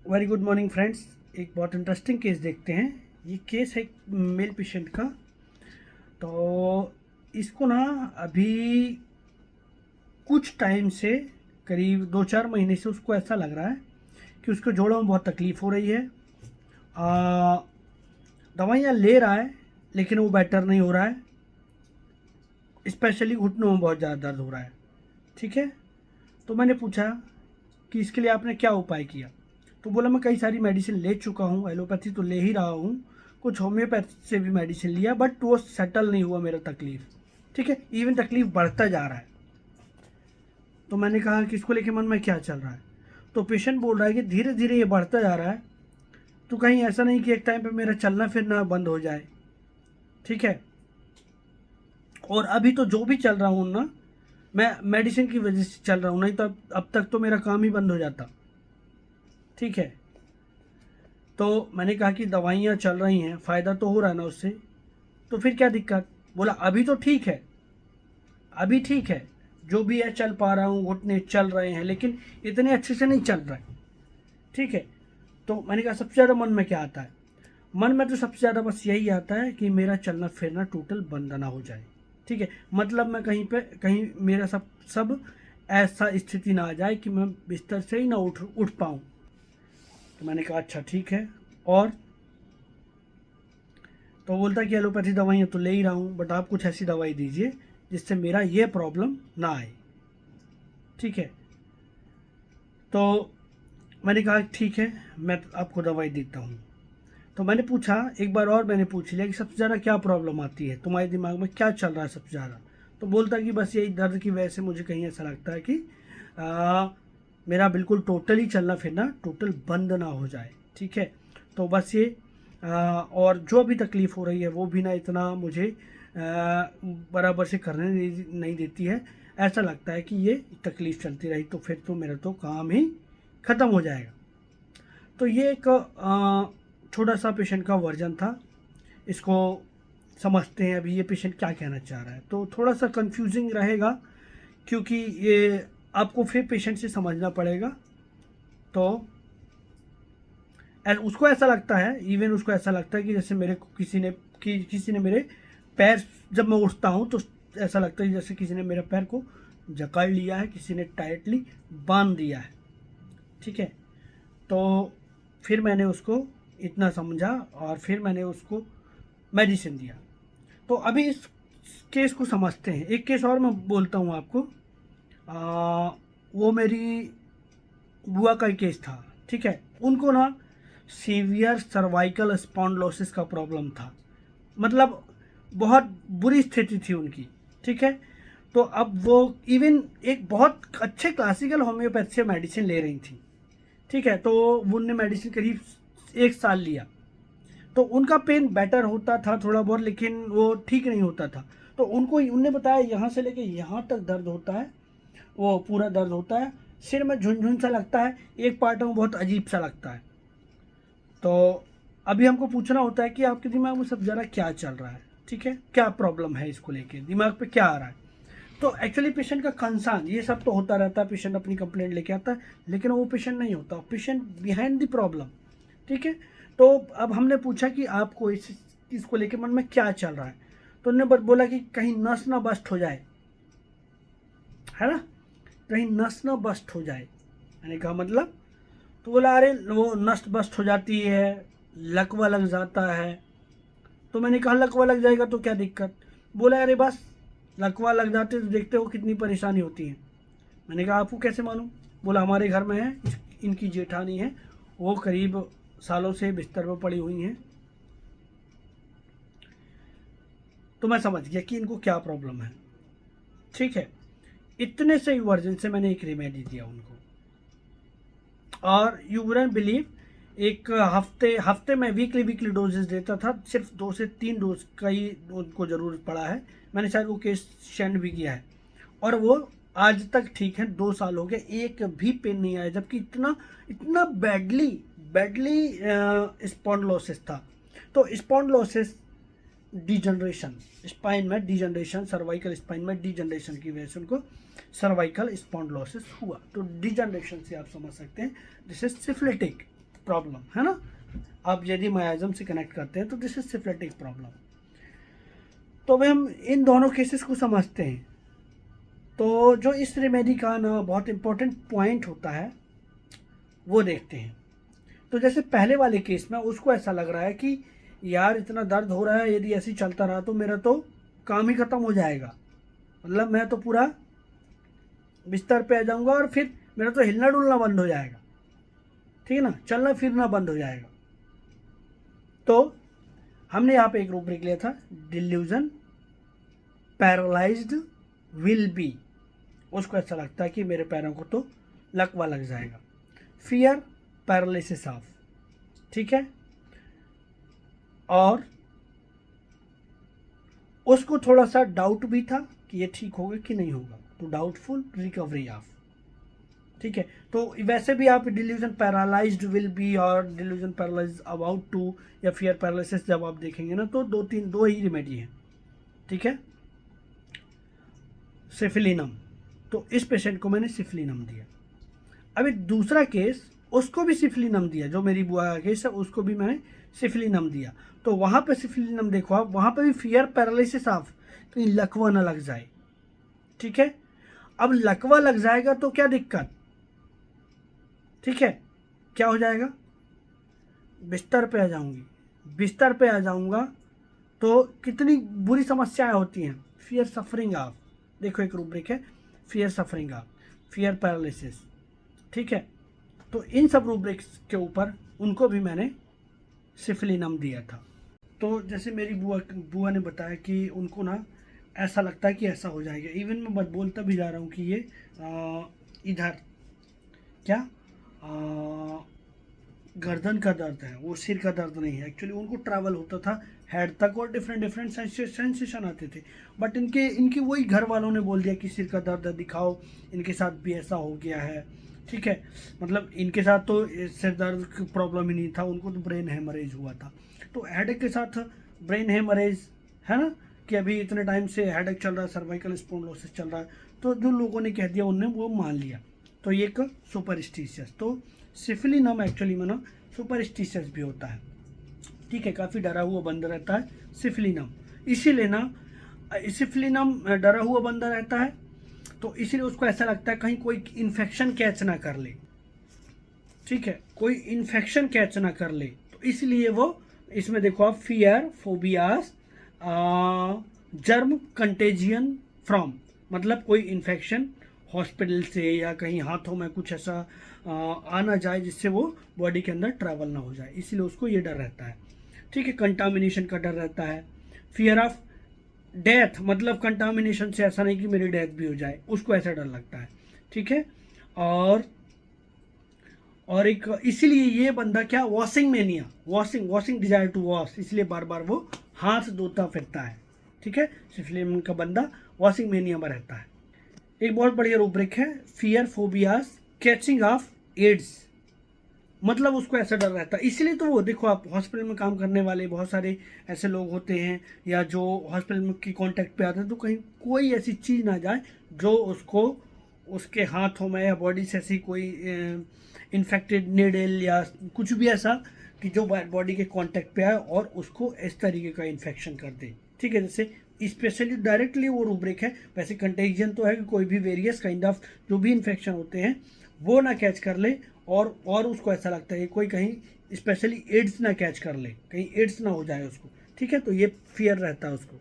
Very good morning friends. एक बहुत interesting case देखते हैं। ये केस है एक मेल पेशेंट का। तो इसको ना अभी कुछ टाइम से, करीब 2-4 महीने से उसको ऐसा लग रहा है कि उसके जोड़ों में बहुत तकलीफ़ हो रही है। दवाइयाँ ले रहा है लेकिन वो बेटर नहीं हो रहा है। स्पेशली घुटनों में बहुत ज़्यादा दर्द हो रहा है। ठीक है। तो मैंने पूछा कि इसके लिए आपने क्या उपाय किया। तो बोला मैं कई सारी मेडिसिन ले चुका हूँ, एलोपैथी तो ले ही रहा हूँ, कुछ होम्योपैथी से भी मेडिसिन लिया, बट वो सेटल नहीं हुआ मेरा तकलीफ़। ठीक है, इवन तकलीफ़ बढ़ता जा रहा है। तो मैंने कहा कि इसको लेके मन में क्या चल रहा है। तो पेशेंट बोल रहा है कि धीरे धीरे ये बढ़ता जा रहा है, तो कहीं ऐसा नहीं कि एक टाइम पे मेरा चलना फिरना बंद हो जाए। ठीक है। और अभी तो जो भी चल रहा हूँ ना, मैं मेडिसिन की वजह से चल रहा हूँ, नहीं तो अब तक तो मेरा काम ही बंद हो जाता। ठीक है। तो मैंने कहा कि दवाइयाँ चल रही हैं, फ़ायदा तो हो रहा है ना उससे, तो फिर क्या दिक्कत। बोला अभी तो ठीक है, अभी ठीक है, जो भी है चल पा रहा हूँ, घुटने चल रहे हैं, लेकिन इतने अच्छे से नहीं चल रहे। ठीक है। तो मैंने कहा सबसे ज़्यादा मन में क्या आता है। मन में तो सबसे ज़्यादा बस यही आता है कि मेरा चलना फिरना टोटल बंद ना हो जाए। ठीक है, मतलब मैं कहीं पे कहीं मेरा सब सब ऐसा स्थिति ना आ जाए कि मैं बिस्तर से ही ना उठ पाऊँ। तो मैंने कहा अच्छा ठीक है। और तो बोलता है कि एलोपैथी दवाइयाँ तो ले ही रहा हूँ, बट आप कुछ ऐसी दवाई दीजिए जिससे मेरा ये प्रॉब्लम ना आए। ठीक है। तो मैंने कहा ठीक है, मैं आपको दवाई देता हूँ। तो मैंने पूछा एक बार और, मैंने पूछ लिया कि सबसे ज़्यादा क्या प्रॉब्लम आती है तुम्हारे दिमाग में, क्या चल रहा है सबसे ज़्यादा। तो बोलता है कि बस यही दर्द की वजह से मुझे कहीं ऐसा लगता है कि आ, मेरा बिल्कुल टोटली चलना फिरना टोटल बंद ना हो जाए। ठीक है। तो बस ये और जो भी तकलीफ़ हो रही है वो भी ना इतना मुझे बराबर से करने नहीं देती है। ऐसा लगता है कि ये तकलीफ़ चलती रही तो फिर तो मेरा तो काम ही ख़त्म हो जाएगा। तो ये एक छोटा सा पेशेंट का वर्जन था। इसको समझते हैं अभी ये पेशेंट क्या कहना चाह रहा है। तो थोड़ा सा कंफ्यूजिंग रहेगा क्योंकि ये आपको फिर पेशेंट से समझना पड़ेगा। तो उसको ऐसा लगता है, इवन उसको ऐसा लगता है कि जैसे मेरे को किसी ने मेरे पैर, जब मैं उठता हूँ तो ऐसा लगता है जैसे किसी ने मेरे पैर को जकड़ लिया है, किसी ने टाइटली बांध दिया है। ठीक है। तो फिर मैंने उसको इतना समझा और फिर मैंने उसको मेडिसिन दिया। तो अभी इस केस को समझते हैं। एक केस और मैं बोलता हूँ आपको। वो मेरी बुआ का केस था। ठीक है। उनको ना सीवियर सर्वाइकल स्पॉन्डिलोसिस का प्रॉब्लम था, मतलब बहुत बुरी स्थिति थी उनकी। ठीक है। तो अब वो इवन एक बहुत अच्छे क्लासिकल होम्योपैथी से मेडिसिन ले रही थी। ठीक है। तो उनने मेडिसिन करीब 1 साल लिया, तो उनका पेन बेटर होता था थोड़ा बहुत, लेकिन वो ठीक नहीं होता था। तो उनको उनने बताया यहाँ से लेके यहाँ तक दर्द होता है, वो पूरा दर्द होता है, सिर में झुनझुन सा लगता है, एक पार्ट में बहुत अजीब सा लगता है। तो अभी हमको पूछना होता है कि आपके दिमाग में सबसे ज़्यादा क्या चल रहा है। ठीक है, क्या प्रॉब्लम है, इसको लेके दिमाग पे क्या आ रहा है। तो एक्चुअली पेशेंट का कंसर्न ये सब तो होता रहता है, पेशेंट अपनी कंप्लेंट लेके आता है, लेकिन वो पेशेंट नहीं होता, पेशेंट बिहाइंड द प्रॉब्लम। ठीक है। तो अब हमने पूछा कि आपको इसको लेके मन में क्या चल रहा है। तो उन्होंने बोला कि कहीं नस ना बस्ट हो जाए, है ना, कहीं नस ना बस्ट हो जाए। मैंने कहा मतलब। तो बोला अरे वो नस बस्ट हो जाती है, लकवा लग जाता है। तो मैंने कहा लकवा लग जाएगा तो क्या दिक्कत। बोला अरे बस लकवा लग जाते तो देखते हो कितनी परेशानी होती है। मैंने कहा आपको कैसे मालूम। बोला हमारे घर में है, इनकी जेठानी है, वो करीब सालों से बिस्तर पर पड़ी हुई हैं। तो मैं समझ गया कि इनको क्या प्रॉब्लम है। ठीक है। इतने से वर्जन से मैंने एक रेमेडी दिया उनको, और यू वुडंट बिलीव, एक हफ्ते हफ्ते में वीकली डोजेस देता था, सिर्फ 2 से 3 डोज का ही उनको ज़रूरत पड़ा है। मैंने शायद वो केस सेंड भी किया है, और वो आज तक ठीक है। 2 साल हो गए, एक भी पेन नहीं आया, जबकि इतना इतना बैडली बैडली स्पॉन्डिलोसिस था। तो स्पॉन्डिलोसिस डिजनरेशन, स्पाइन में डिजनरेशन, सर्वाइकल स्पाइन में डिजनरेशन की वजह से उनको सर्वाइकल स्पॉन्डिलोसिस हुआ। तो डिजनरेशन से आप समझ सकते हैं दिस इज सिफिलिटिक। प्रॉब्लम, है ना। आप यदि मायाजम से कनेक्ट करते हैं तो दिस इज सिफिलिटिक प्रॉब्लम। तो भाई हम इन दोनों केसेस को समझते हैं। तो जो इस रेमेडी का ना बहुत इंपॉर्टेंट पॉइंट होता है वो देखते हैं। तो जैसे पहले वाले केस में उसको ऐसा लग रहा है कि यार इतना दर्द हो रहा है, यदि ऐसे ही चलता रहा तो मेरा तो काम ही खत्म हो जाएगा, मतलब मैं तो पूरा बिस्तर पे आ जाऊंगा और फिर मेरा तो हिलना डुलना बंद हो जाएगा, ठीक है ना, चलना फिरना बंद हो जाएगा। तो हमने यहाँ पे एक रूब्रिक लिया था, डिल्यूजन पैरालाइज्ड विल बी। उसको ऐसा लगता है कि मेरे पैरों को तो लकवा लग जाएगा। फियर पैरालिसिस ऑफ, ठीक है। और उसको थोड़ा सा डाउट भी था कि ये ठीक होगा कि नहीं होगा, तो डाउटफुल रिकवरी ऑफ, ठीक है। तो वैसे भी आप डिल्यूजन पैरालाइज्ड विल बी और डिल्यूजन पैरालाइज अबाउट टू या फियर पैरालिसिस जब आप देखेंगे ना तो दो ही रेमेडी है, ठीक है। सिफिलिनम, तो इस पेशेंट को मैंने सिफिलिनम दिया। अभी दूसरा केस, उसको भी सिफिलिनम दिया, जो मेरी बुआ का केस है उसको भी मैंने सिफिलिनम दिया। तो वहाँ पे सिफिलिनम देखो आप, वहाँ पे भी फियर पैरालिसिस ऑफ, कहीं लकवा ना लग जाए, ठीक है। अब लकवा लग जाएगा तो क्या दिक्कत, ठीक है, क्या हो जाएगा, बिस्तर पे आ जाऊंगी, बिस्तर पे आ जाऊंगा तो कितनी बुरी समस्याएं होती हैं। फियर सफरिंग ऑफ, देखो एक रूब्रिक है, fear suffering of, fear paralysis, ठीक है। तो इन सब रूब्रिक्स के ऊपर उनको भी मैंने सिफिलिनम दिया था। तो जैसे मेरी बुआ ने बताया कि उनको ना ऐसा लगता है कि ऐसा हो जाएगा। इवन मैं बोलता भी जा रहा हूँ कि ये इधर क्या गर्दन का दर्द है, वो सिर का दर्द नहीं है। एक्चुअली उनको ट्रैवल होता था हेड तक और डिफरेंट डिफरेंट सेंसेशन आते थे, बट इनके वही घर वालों ने बोल दिया कि सिर का दर्द है, दिखाओ। इनके साथ भी ऐसा हो गया है, ठीक है। मतलब इनके साथ तो सिर दर्द की प्रॉब्लम ही नहीं था, उनको तो ब्रेन हेमरेज हुआ था। तो हेडेक के साथ ब्रेन हेमरेज, है ना, कि अभी इतने टाइम से हेडेक चल रहा है, सर्वाइकल स्पॉन्डिलोसिस चल रहा है, तो जो लोगों ने कह दिया उनने वो मान लिया। तो ये एक सुपरस्टिशियस, तो सिफिलिनम एक्चुअली में ना सुपरस्टिशियस भी होता है, ठीक है, काफ़ी डरा हुआ बंदा रहता है सिफिलिनम। इसीलिए ना सिफिलिनम डरा हुआ बंदा रहता है, तो इसीलिए उसको ऐसा लगता है कहीं कोई इन्फेक्शन कैच ना कर ले, ठीक है, कोई इन्फेक्शन कैच ना कर ले। तो इसलिए वो इसमें देखो आप, fear phobias germ contagion from, मतलब कोई इन्फेक्शन हॉस्पिटल से या कहीं हाथों में कुछ ऐसा आना जाए जिससे वो बॉडी के अंदर ट्रैवल ना हो जाए, इसीलिए उसको ये डर रहता है, ठीक है। कंटामिनेशन का डर रहता है। फियर ऑफ डेथ, मतलब कंटामिनेशन से ऐसा नहीं कि मेरी डेथ भी हो जाए, उसको ऐसा डर लगता है, ठीक है। और एक इसीलिए ये बंदा क्या, washing mania, washing desire to wash, इसलिए बार बार वो हाथ धोता फिरता है, ठीक है। सिफिलिनम का बंदा वॉशिंग मेनिया में रहता है। एक बहुत बढ़िया रूब्रिक है, fear phobias catching of AIDS, मतलब उसको ऐसा डर रहता है। इसलिए तो वो देखो आप, हॉस्पिटल में काम करने वाले बहुत सारे ऐसे लोग होते हैं या जो हॉस्पिटल में की कांटेक्ट पे आते हैं, तो कहीं कोई ऐसी चीज़ ना जाए जो उसको उसके हाथों में या बॉडी से ऐसी कोई इन्फेक्टेड नीडल या कुछ भी ऐसा कि जो बॉडी के कांटेक्ट पे आए और उसको इस तरीके का इन्फेक्शन कर दे, ठीक है। जैसे स्पेशली डायरेक्टली वो रूब्रिक है, वैसे कंटेजियन तो है कि कोई भी वेरियस काइंड ऑफ जो भी इन्फेक्शन होते हैं वो ना कैच कर ले, और उसको ऐसा लगता है कोई कहीं स्पेशली एड्स ना कैच कर ले, कहीं एड्स ना हो जाए उसको, ठीक है। तो ये फियर रहता है उसको।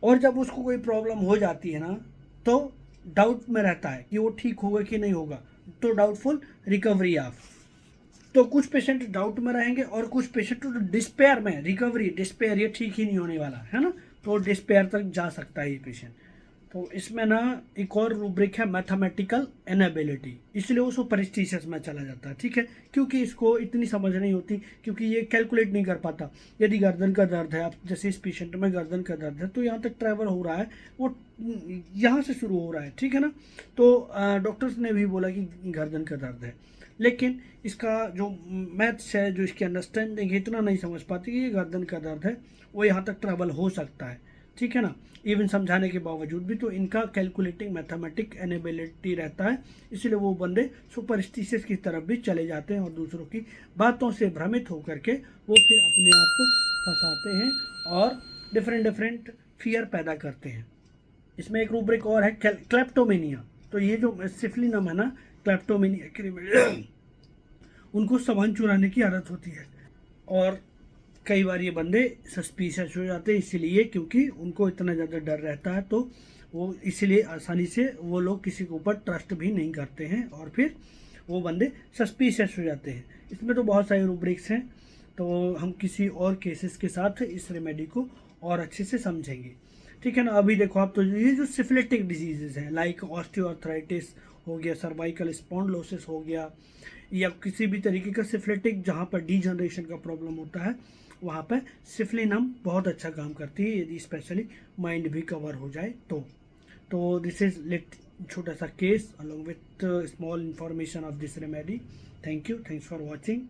और जब उसको कोई प्रॉब्लम हो जाती है ना तो डाउट में रहता है कि वो ठीक होगा कि नहीं होगा, तो डाउटफुल रिकवरी ऑफ। तो कुछ पेशेंट डाउट में रहेंगे और कुछ पेशेंट तो डिस्पेयर में, रिकवरी डिस्पेयर, ये ठीक ही नहीं होने वाला है ना, तो डिस्पेयर तक जा सकता है ये पेशेंट। तो इसमें ना एक और रूब्रिक है, मैथमेटिकल इनएबिलिटी, इसलिए वो सुपरस्टिशियस में चला जाता है, ठीक है, क्योंकि इसको इतनी समझ नहीं होती, क्योंकि ये कैलकुलेट नहीं कर पाता। यदि गर्दन का दर्द है, आप जैसे इस पेशेंट में गर्दन का दर्द है तो यहाँ तक ट्रैवल हो रहा है, वो यहाँ से शुरू हो रहा है, ठीक है ना। तो डॉक्टर्स ने भी बोला कि गर्दन का दर्द है, लेकिन इसका जो मैथ्स है, जो इसकी अंडरस्टैंडिंग है, इतना नहीं समझ पाती कि ये गर्दन का दर्द है, वो यहाँ तक ट्रैवल हो सकता है, ठीक है ना, इवन समझाने के बावजूद भी। तो इनका कैलकुलेटिंग मैथमेटिक एनेबिलिटी रहता है, इसलिए वो बंदे सुपरस्टिशियस की तरफ भी चले जाते हैं और दूसरों की बातों से भ्रमित होकर के वो फिर अपने आप को फंसाते हैं और डिफरेंट डिफरेंट फियर पैदा करते हैं। इसमें एक रूब्रिक और है क्लेप्टोमेनिया। तो ये जो सिफिलिनम है ना, क्लेप्टोमेनिया उनको सामान चुराने की आदत होती है और कई बार ये बंदे सस्पिशियस हो जाते हैं, इसीलिए क्योंकि उनको इतना ज़्यादा डर रहता है, तो वो इसीलिए आसानी से वो लोग किसी के ऊपर ट्रस्ट भी नहीं करते हैं और फिर वो बंदे सस्पिशियस हो जाते हैं। इसमें तो बहुत सारे रूब्रिक्स हैं, तो हम किसी और केसेस के साथ इस रेमेडी को और अच्छे से समझेंगे। ठीक है ना, अभी देखो आप, तो ये जो सिफिलिटिक डिजीजेज हैं लाइक ऑस्टियोआर्थराइटिस हो गया, सर्वाइकल स्पॉन्डिलोसिस हो गया, या किसी भी तरीके का सिफिलिटिक जहाँ पर डीजनरेशन का प्रॉब्लम होता है, वहाँ पर सिफिलिनम बहुत अच्छा काम करती है, यदि स्पेशली माइंड भी कवर हो जाए तो दिस इज लिट छोटा सा case along with small information of this remedy. Thank you, thanks for watching.